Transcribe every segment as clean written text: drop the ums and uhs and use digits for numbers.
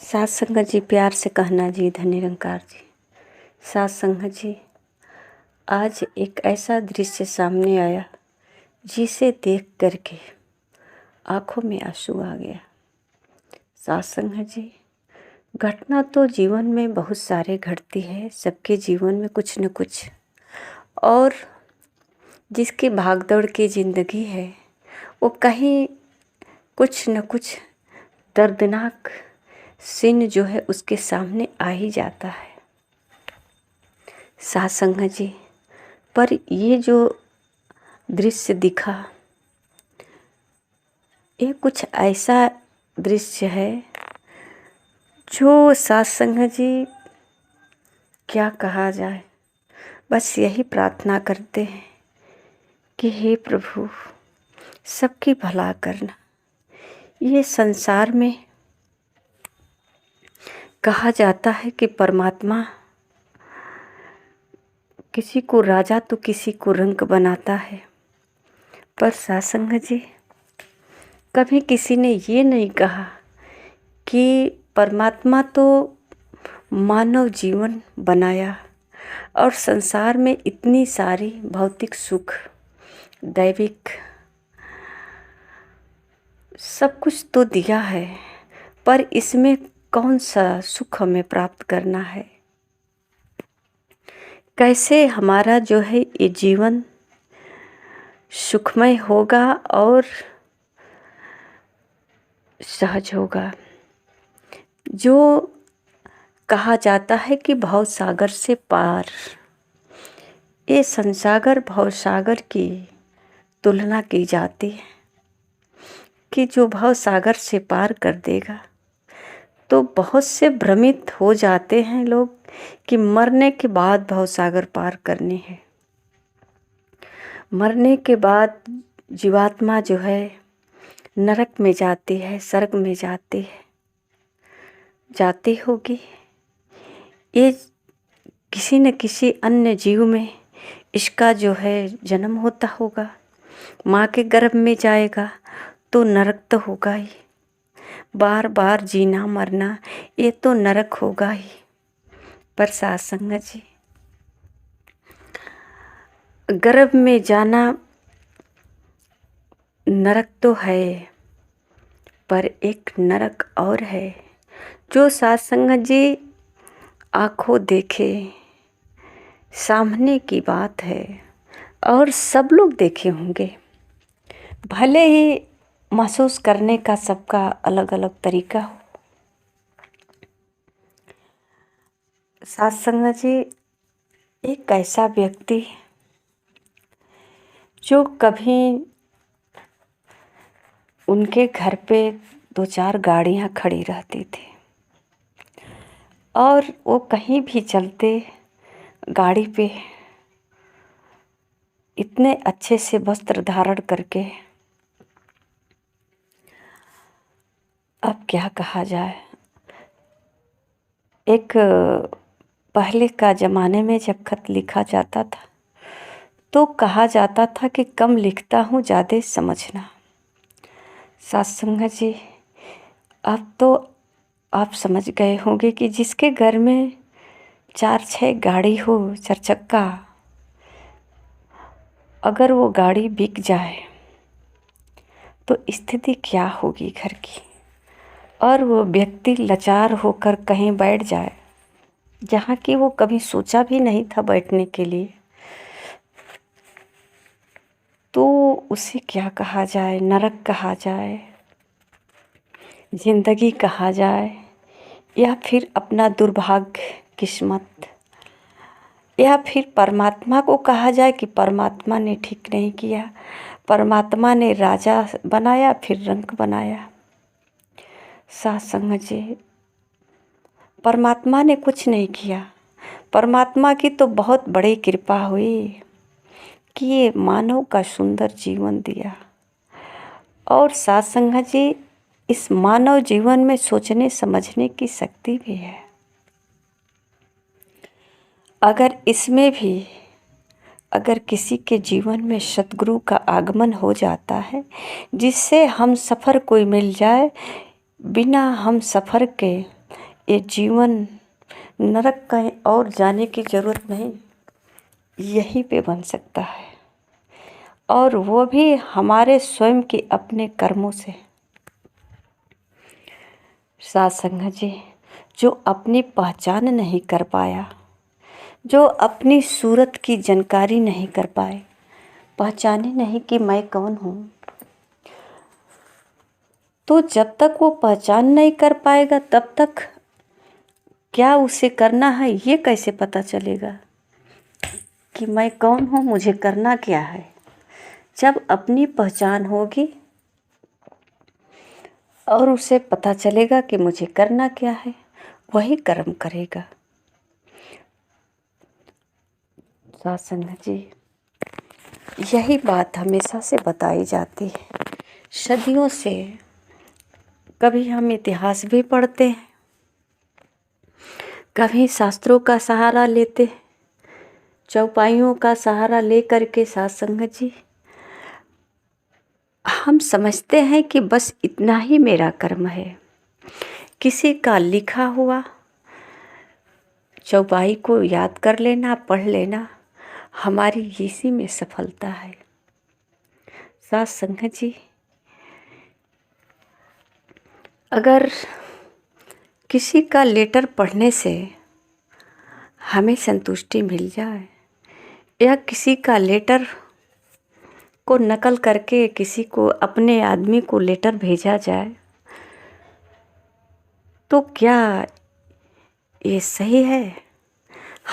सात संगत जी, प्यार से कहना जी, धन निरंकार जी। सात संगत जी, आज एक ऐसा दृश्य सामने आया जिसे देख करके आंखों में आंसू आ गया। सात संगत जी, घटना तो जीवन में बहुत सारे घटती है, सबके जीवन में कुछ न कुछ, और जिसकी भागदौड़ की ज़िंदगी है वो कहीं कुछ न कुछ दर्दनाक सीन जो है उसके सामने आ ही जाता है। सात संगत जी, पर ये जो दृश्य दिखा, ये कुछ ऐसा दृश्य है जो सात संगत जी क्या कहा जाए। बस यही प्रार्थना करते हैं कि हे प्रभु सबकी भला करना। ये संसार में कहा जाता है कि परमात्मा किसी को राजा तो किसी को रंक बनाता है, पर सात संगत जी कभी किसी ने ये नहीं कहा कि परमात्मा तो मानव जीवन बनाया और संसार में इतनी सारी भौतिक सुख, दैविक सब कुछ तो दिया है, पर इसमें कौन सा सुख हमें प्राप्त करना है। कैसे हमारा जो है ये जीवन सुखमय होगा और सहज होगा। जो कहा जाता है कि भव सागर से पार, ये संसागर भव सागर की तुलना की जाती है कि जो भव सागर से पार कर देगा। तो बहुत से भ्रमित हो जाते हैं लोग कि मरने के बाद भव सागर पार करनी है। मरने के बाद जीवात्मा जो है नरक में जाती है, स्वर्ग में जाती होगी। ये किसी न किसी अन्य जीव में इसका जो है जन्म होता होगा। माँ के गर्भ में जाएगा तो नरक तो होगा ही, बार बार जीना मरना ये तो नरक होगा ही। पर सात संगत जी, गर्भ में जाना नरक तो है, पर एक नरक और है जो सात संगत जी आंखों देखे सामने की बात है और सब लोग देखे होंगे। भले ही महसूस करने का सबका अलग अलग तरीका हो। सात संगत जी, एक ऐसा व्यक्ति जो कभी उनके घर पे 2-4 गाड़ियाँ खड़ी रहती थी और वो कहीं भी चलते गाड़ी पे इतने अच्छे से वस्त्र धारण करके, अब क्या कहा जाए। एक पहले का ज़माने में जब खत लिखा जाता था तो कहा जाता था कि कम लिखता हूँ ज़्यादा समझना। सात संगत जी, अब तो आप समझ गए होंगे कि जिसके घर में 4-6 गाड़ी हो, 4 चक्का, अगर वो गाड़ी बिक जाए तो स्थिति क्या होगी घर की। और वो व्यक्ति लाचार होकर कहीं बैठ जाए जहाँ कि वो कभी सोचा भी नहीं था बैठने के लिए, तो उसे क्या कहा जाए, नरक कहा जाए, जिंदगी कहा जाए, या फिर अपना दुर्भाग्य, किस्मत, या फिर परमात्मा को कहा जाए कि परमात्मा ने ठीक नहीं किया, परमात्मा ने राजा बनाया फिर रंक बनाया। सात संगत जी, परमात्मा ने कुछ नहीं किया। परमात्मा की तो बहुत बड़ी कृपा हुई कि ये मानव का सुंदर जीवन दिया। और सात संगत जी, इस मानव जीवन में सोचने समझने की शक्ति भी है। अगर इसमें भी अगर किसी के जीवन में सतगुरु का आगमन हो जाता है, जिससे हम सफ़र कोई मिल जाए, बिना हम सफ़र के ये जीवन नरक कहीं और जाने की ज़रूरत नहीं, यहीं पे बन सकता है, और वो भी हमारे स्वयं के अपने कर्मों से। साथ संगत जी, जो अपनी पहचान नहीं कर पाया, जो अपनी सूरत की जानकारी नहीं कर पाए, पहचाने नहीं कि मैं कौन हूँ, तो जब तक वो पहचान नहीं कर पाएगा तब तक क्या उसे करना है ये कैसे पता चलेगा कि मैं कौन हूँ, मुझे करना क्या है। जब अपनी पहचान होगी और उसे पता चलेगा कि मुझे करना क्या है, वही कर्म करेगा। साथ संगत जी, यही बात हमेशा से बताई जाती है, सदियों से। कभी हम इतिहास भी पढ़ते हैं, कभी शास्त्रों का सहारा लेते हैं, चौपाइयों का सहारा ले करके। साथ संगत जी, हम समझते हैं कि बस इतना ही मेरा कर्म है। किसी का लिखा हुआ चौपाई को याद कर लेना, पढ़ लेना, हमारी इसी में सफलता है। साथ संगत जी, अगर किसी का लेटर पढ़ने से हमें संतुष्टि मिल जाए, या किसी का लेटर को नकल करके किसी को, अपने आदमी को लेटर भेजा जाए, तो क्या ये सही है?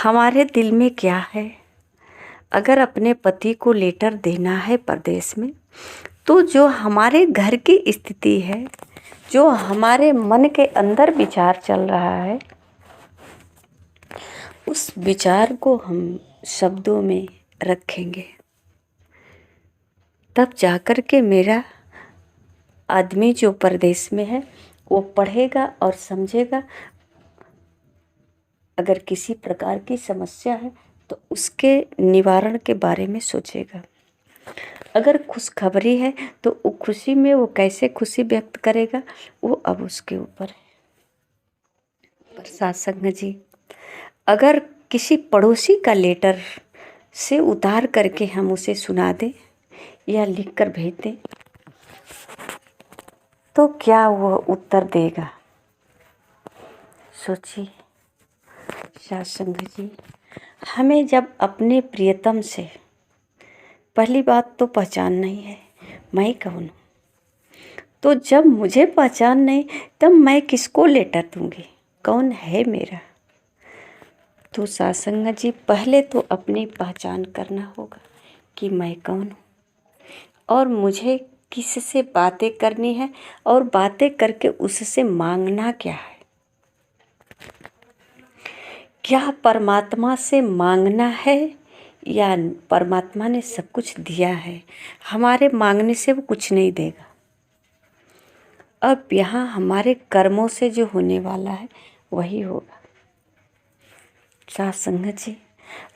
हमारे दिल में क्या है? अगर अपने पति को लेटर देना है परदेश में, तो जो हमारे घर की स्थिति है, जो हमारे मन के अंदर विचार चल रहा है, उस विचार को हम शब्दों में रखेंगे, तब जाकर के मेरा आदमी जो परदेश में है वो पढ़ेगा और समझेगा। अगर किसी प्रकार की समस्या है तो उसके निवारण के बारे में सोचेगा। अगर खुशखबरी है तो वो खुशी में वो कैसे खुशी व्यक्त करेगा, वो अब उसके ऊपर है। पर साथ संगत जी, अगर किसी पड़ोसी का लेटर से उतार करके हम उसे सुना दें या लिख कर भेज दें, तो क्या वह उत्तर देगा? सोचिए। साथ संगत जी, हमें जब अपने प्रियतम से, पहली बात तो पहचान नहीं है, मैं कौन हूँ, तो जब मुझे पहचान नहीं, तब मैं किसको लेटर दूँगी? कौन है मेरा? तो साथ संगत जी, पहले तो अपनी पहचान करना होगा कि मैं कौन हूँ, और मुझे किससे बातें करनी है, और बातें करके उससे मांगना क्या है। क्या परमात्मा से मांगना है, या परमात्मा ने सब कुछ दिया है, हमारे मांगने से वो कुछ नहीं देगा। अब यहाँ हमारे कर्मों से जो होने वाला है वही होगा। साथ संगत जी,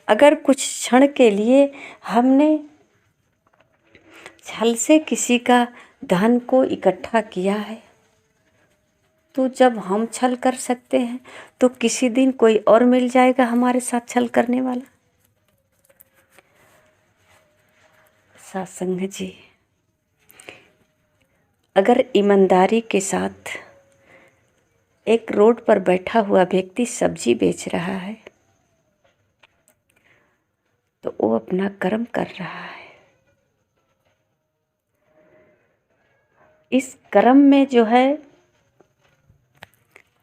अगर कुछ क्षण के लिए हमने छल से किसी का धन को इकट्ठा किया है, तो जब हम छल कर सकते हैं, तो किसी दिन कोई और मिल जाएगा हमारे साथ छल करने वाला। साथ संगत जी, अगर ईमानदारी के साथ एक रोड पर बैठा हुआ व्यक्ति सब्जी बेच रहा है, तो वो अपना कर्म कर रहा है। इस कर्म में जो है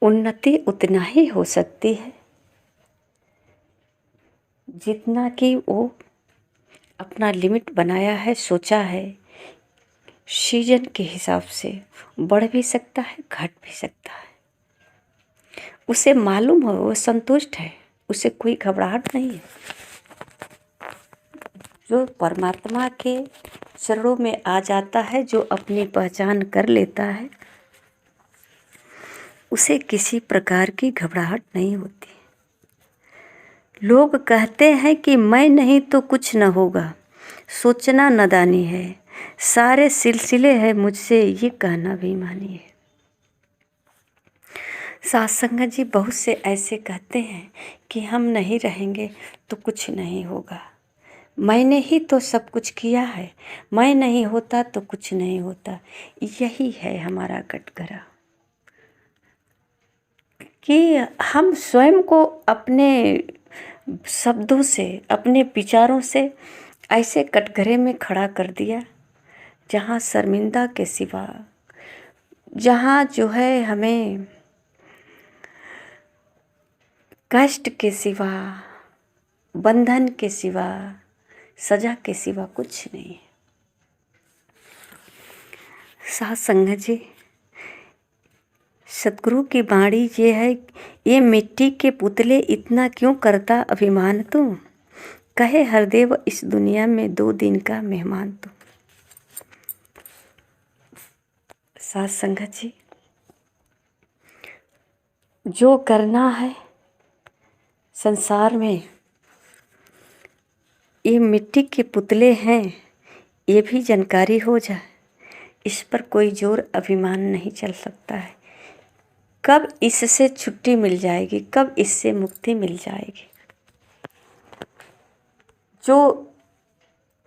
उन्नति उतना ही हो सकती है जितना कि वो अपना लिमिट बनाया है, सोचा है। सीजन के हिसाब से बढ़ भी सकता है, घट भी सकता है। उसे मालूम हो, वो संतुष्ट है, उसे कोई घबराहट नहीं है। जो परमात्मा के चरणों में आ जाता है, जो अपनी पहचान कर लेता है, उसे किसी प्रकार की घबराहट नहीं होती। लोग कहते हैं कि मैं नहीं तो कुछ न होगा, सोचना नादानी है, सारे सिलसिले हैं मुझसे, ये कहना बेईमानी है। साथ संगत जी बहुत से ऐसे कहते हैं कि हम नहीं रहेंगे तो कुछ नहीं होगा, मैंने ही तो सब कुछ किया है, मैं नहीं होता तो कुछ नहीं होता। यही है हमारा कटघरा कि हम स्वयं को अपने शब्दों से, अपने विचारों से ऐसे कटघरे में खड़ा कर दिया जहाँ शर्मिंदा के सिवा, जहाँ जो है हमें कष्ट के सिवा, बंधन के सिवा, सजा के सिवा कुछ नहीं है। साथ संगत जी, सतगुरु की वाणी ये है, ये मिट्टी के पुतले इतना क्यों करता अभिमान तू, कहे हरदेव इस दुनिया में 2 दिन का मेहमान तू। साथ संगत जी, जो करना है संसार में, ये मिट्टी के पुतले हैं, ये भी जानकारी हो जाए, इस पर कोई जोर अभिमान नहीं चल सकता है। कब इससे छुट्टी मिल जाएगी, कब इससे मुक्ति मिल जाएगी। जो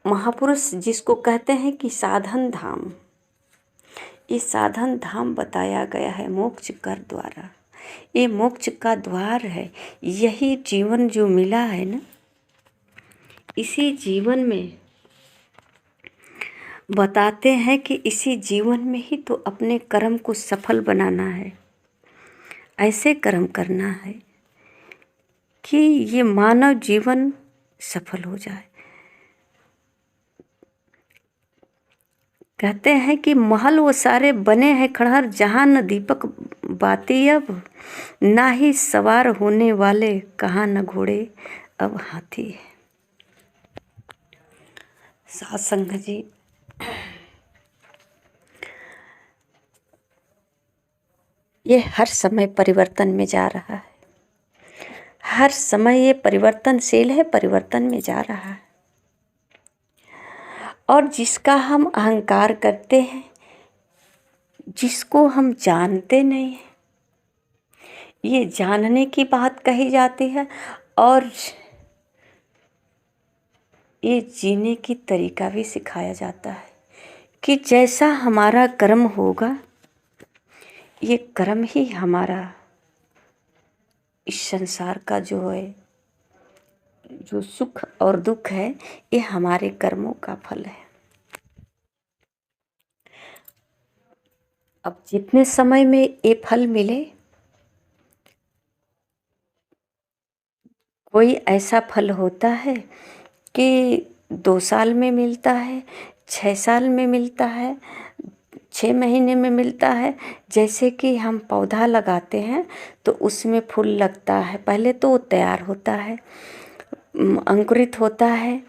महापुरुष जिसको कहते हैं कि साधन धाम, ये साधन धाम बताया गया है मोक्ष कर द्वारा, ये मोक्ष का द्वार है। यही जीवन जो मिला है ना, इसी जीवन में बताते हैं कि इसी जीवन में ही तो अपने कर्म को सफल बनाना है, ऐसे कर्म करना है कि ये मानव जीवन सफल हो जाए। कहते हैं कि महल वो सारे बने हैं खड़हर, जहाँ न दीपक बाती अब, ना ही सवार होने वाले, कहाँ न घोड़े अब हाथी है। साथ संगत जी, ये हर समय परिवर्तन में जा रहा है, हर समय ये परिवर्तनशील है, परिवर्तन में जा रहा है। और जिसका हम अहंकार करते हैं, जिसको हम जानते नहीं हैं, ये जानने की बात कही जाती है और ये जीने की तरीका भी सिखाया जाता है कि जैसा हमारा कर्म होगा, ये कर्म ही हमारा इस संसार का जो है, जो सुख और दुख है, ये हमारे कर्मों का फल है। अब जितने समय में ये फल मिले, कोई ऐसा फल होता है कि 2 साल में मिलता है, 6 साल में मिलता है, 6 महीने में मिलता है। जैसे कि हम पौधा लगाते हैं तो उसमें फूल लगता है, पहले तो वो तैयार होता है, अंकुरित होता है,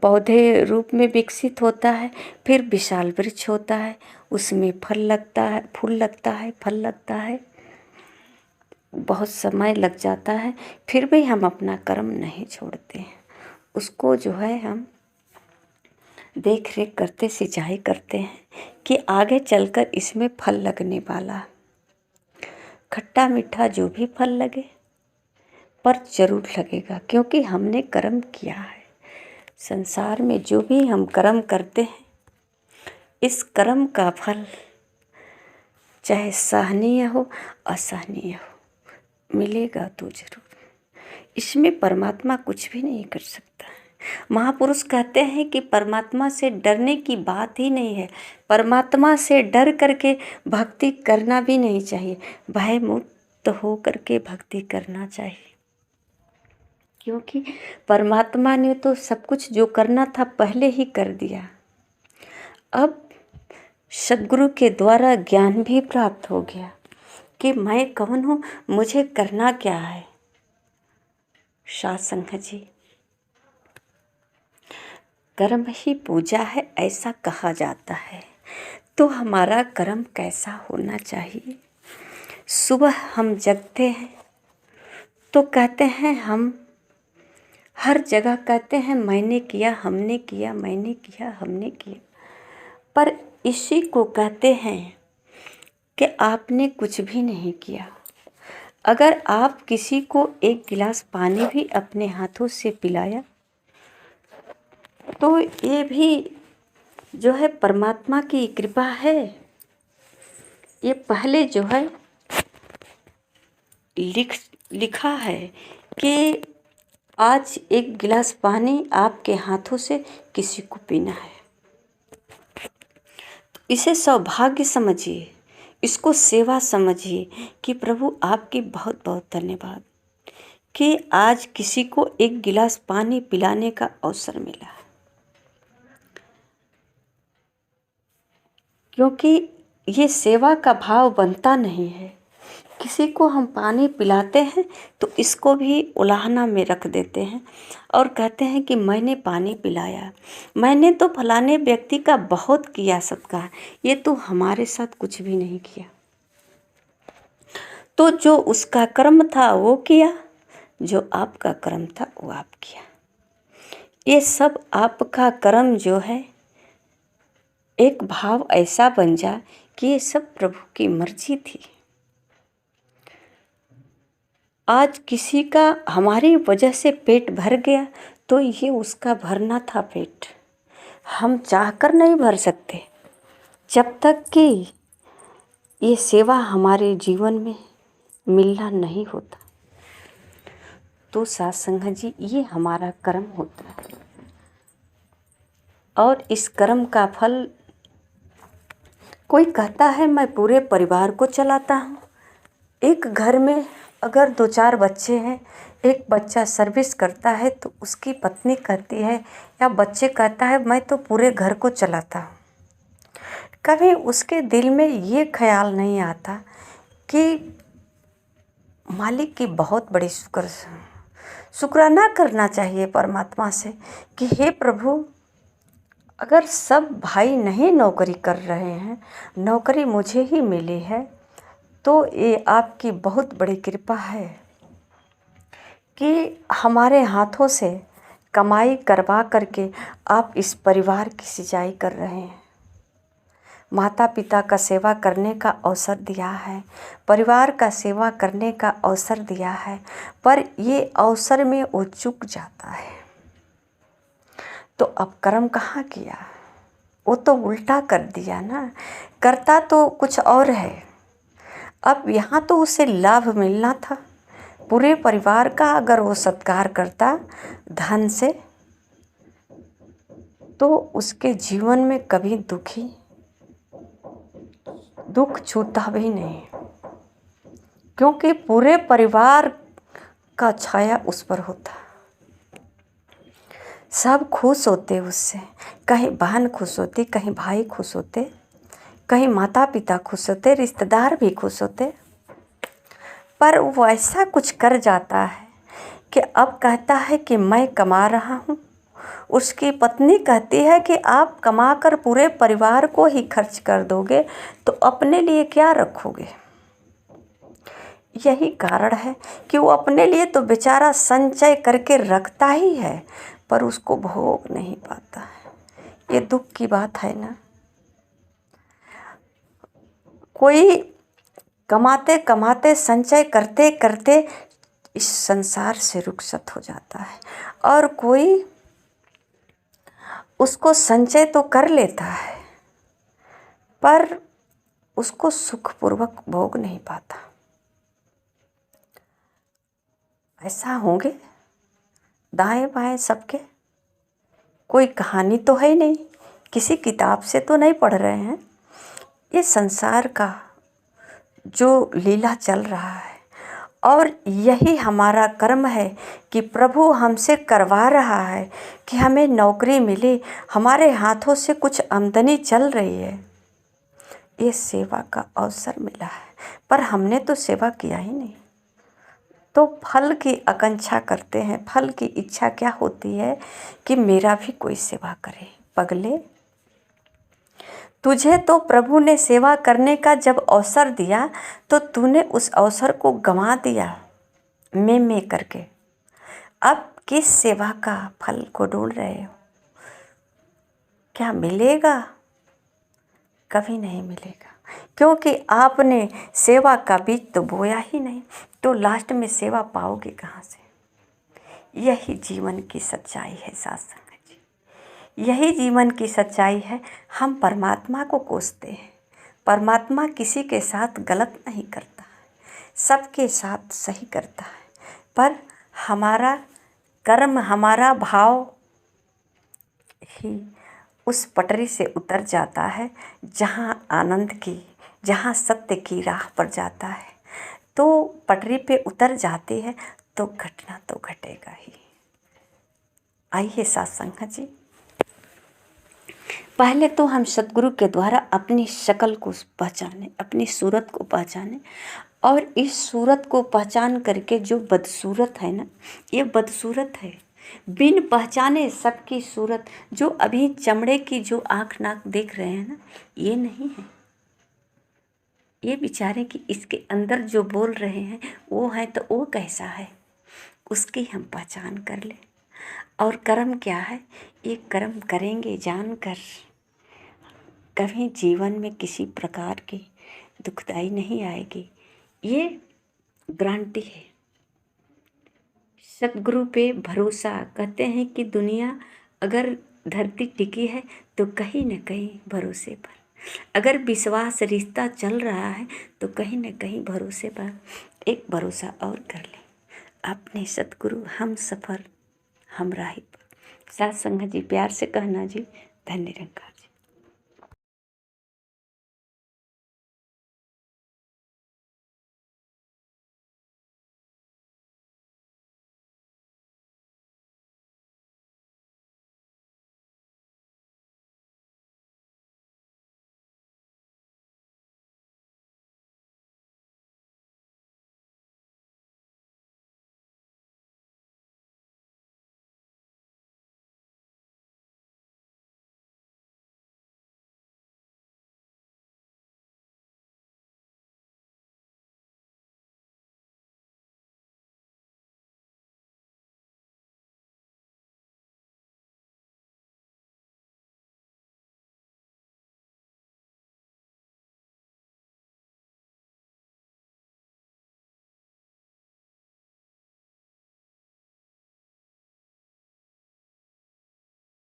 पौधे रूप में विकसित होता है, फिर विशाल वृक्ष होता है, उसमें फल लगता है, फूल लगता है, फल लगता है, बहुत समय लग जाता है। फिर भी हम अपना कर्म नहीं छोड़ते हैं, उसको जो है हम देख रेख करते, सिंचाई करते हैं कि आगे चलकर इसमें फल लगने वाला, खट्टा मीठा जो भी फल लगे पर जरूर लगेगा, क्योंकि हमने कर्म किया है। संसार में जो भी हम कर्म करते हैं, इस कर्म का फल चाहे सहनीय हो असहनीय हो, मिलेगा तो जरूर। इसमें परमात्मा कुछ भी नहीं कर सकता। महापुरुष कहते हैं कि परमात्मा से डरने की बात ही नहीं है, परमात्मा से डर करके भक्ति करना भी नहीं चाहिए, भय मुक्त हो करके भक्ति करना चाहिए। क्योंकि परमात्मा ने तो सब कुछ जो करना था पहले ही कर दिया। अब सद्गुरु के द्वारा ज्ञान भी प्राप्त हो गया कि मैं कौन हूँ, मुझे करना क्या है। साथ संगत जी, कर्म ही पूजा है ऐसा कहा जाता है, तो हमारा कर्म कैसा होना चाहिए। सुबह हम जगते हैं तो कहते हैं, हम हर जगह कहते हैं मैंने किया, हमने किया, मैंने किया, हमने किया, पर इसी को कहते हैं कि आपने कुछ भी नहीं किया। अगर आप किसी को एक गिलास पानी भी अपने हाथों से पिलाया तो ये भी जो है परमात्मा की कृपा है। ये पहले जो है लिखा है कि आज एक गिलास पानी आपके हाथों से किसी को पीना है। तो इसे सौभाग्य समझिए, इसको सेवा समझिए कि प्रभु आपकी बहुत बहुत धन्यवाद कि आज किसी को एक गिलास पानी पिलाने का अवसर मिला। क्योंकि ये सेवा का भाव बनता नहीं है। किसी को हम पानी पिलाते हैं तो इसको भी उलाहना में रख देते हैं और कहते हैं कि मैंने पानी पिलाया, मैंने तो फलाने व्यक्ति का बहुत किया सत्कार, ये तो हमारे साथ कुछ भी नहीं किया। तो जो उसका कर्म था वो किया, जो आपका कर्म था वो आप किया। ये सब आपका कर्म जो है एक भाव ऐसा बन जा कि ये सब प्रभु की मर्जी थी। आज किसी का हमारी वजह से पेट भर गया तो ये उसका भरना था पेट, हम चाहकर नहीं भर सकते जब तक कि ये सेवा हमारे जीवन में मिलना नहीं होता। तो साथ संगत जी, ये हमारा कर्म होता है और इस कर्म का फल कोई कहता है मैं पूरे परिवार को चलाता हूँ। एक घर में अगर 2-4 बच्चे हैं, एक बच्चा सर्विस करता है तो उसकी पत्नी कहती है या बच्चे कहता है मैं तो पूरे घर को चलाता हूँ। कभी उसके दिल में ये ख्याल नहीं आता कि मालिक की बहुत बड़ी शुक्राना करना चाहिए परमात्मा से कि हे प्रभु, अगर सब भाई नहीं नौकरी कर रहे हैं, नौकरी मुझे ही मिली है, तो ये आपकी बहुत बड़ी कृपा है कि हमारे हाथों से कमाई करवा करके आप इस परिवार की सिंचाई कर रहे हैं। माता पिता का सेवा करने का अवसर दिया है, परिवार का सेवा करने का अवसर दिया है, पर ये अवसर में वो चूक जाता है। तो अब कर्म कहाँ किया, वो तो उल्टा कर दिया ना। करता तो कुछ और है, अब यहाँ तो उसे लाभ मिलना था। पूरे परिवार का अगर वो सत्कार करता धन से तो उसके जीवन में कभी दुख छूता भी नहीं, क्योंकि पूरे परिवार का छाया उस पर होता। सब खुश होते उससे, कहीं बहन खुश होती, कहीं भाई खुश होते, कहीं माता पिता खुश होते, रिश्तेदार भी खुश होते। पर वो ऐसा कुछ कर जाता है कि अब कहता है कि मैं कमा रहा हूँ। उसकी पत्नी कहती है कि आप कमाकर पूरे परिवार को ही खर्च कर दोगे तो अपने लिए क्या रखोगे। यही कारण है कि वो अपने लिए तो बेचारा संचय करके रखता ही है, पर उसको भोग नहीं पाता है। ये दुख की बात है ना। कोई कमाते कमाते संचय करते करते इस संसार से रुखसत हो जाता है, और कोई उसको संचय तो कर लेता है पर उसको सुखपूर्वक भोग नहीं पाता। ऐसा होंगे दाएं बाएं सबके। कोई कहानी तो है नहीं, किसी किताब से तो नहीं पढ़ रहे हैं। ये संसार का जो लीला चल रहा है, और यही हमारा कर्म है कि प्रभु हमसे करवा रहा है कि हमें नौकरी मिली, हमारे हाथों से कुछ आमदनी चल रही है। ये सेवा का अवसर मिला है, पर हमने तो सेवा किया ही नहीं। तो फल की आकांक्षा करते हैं। फल की इच्छा क्या होती है कि मेरा भी कोई सेवा करे। पगले, तुझे तो प्रभु ने सेवा करने का जब अवसर दिया तो तूने उस अवसर को गंवा दिया मैं करके। अब किस सेवा का फल को ढूंढ रहे हो? क्या मिलेगा? कभी नहीं मिलेगा, क्योंकि आपने सेवा का बीज तो बोया ही नहीं। तो लास्ट में सेवा पाओगे कहाँ से? यही जीवन की सच्चाई है साथ संगत जी, यही जीवन की सच्चाई है। हम परमात्मा को कोसते हैं, परमात्मा किसी के साथ गलत नहीं करता है, सबके साथ सही करता है। पर हमारा कर्म, हमारा भाव ही उस पटरी से उतर जाता है जहाँ आनंद की, जहाँ सत्य की राह पर जाता है। तो पटरी पे उतर जाते हैं तो घटना तो घटेगा ही। आइए सत्संग जी, पहले तो हम सतगुरु के द्वारा अपनी शक्ल को पहचाने, अपनी सूरत को पहचाने, और इस सूरत को पहचान करके जो बदसूरत है ना, ये बदसूरत है, बिन पहचाने सबकी सूरत, जो अभी चमड़े की जो आँख नाक देख रहे हैं ना, ये नहीं है। ये बेचारे कि इसके अंदर जो बोल रहे हैं वो है, तो वो कैसा है उसकी हम पहचान कर ले। और कर्म क्या है? ये कर्म करेंगे जानकर, कभी जीवन में किसी प्रकार की दुखदाई नहीं आएगी, ये गारंटी है। सतगुरु पे भरोसा, कहते हैं कि दुनिया अगर धरती टिकी है तो कहीं न कहीं भरोसे पर, अगर विश्वास रिश्ता चल रहा है तो कहीं न कहीं भरोसे पर एक भरोसा और कर ले अपने सतगुरु हम सफ़र हम राही पर। साथ संगत जी, प्यार से कहना जी, धन्य निरंकार।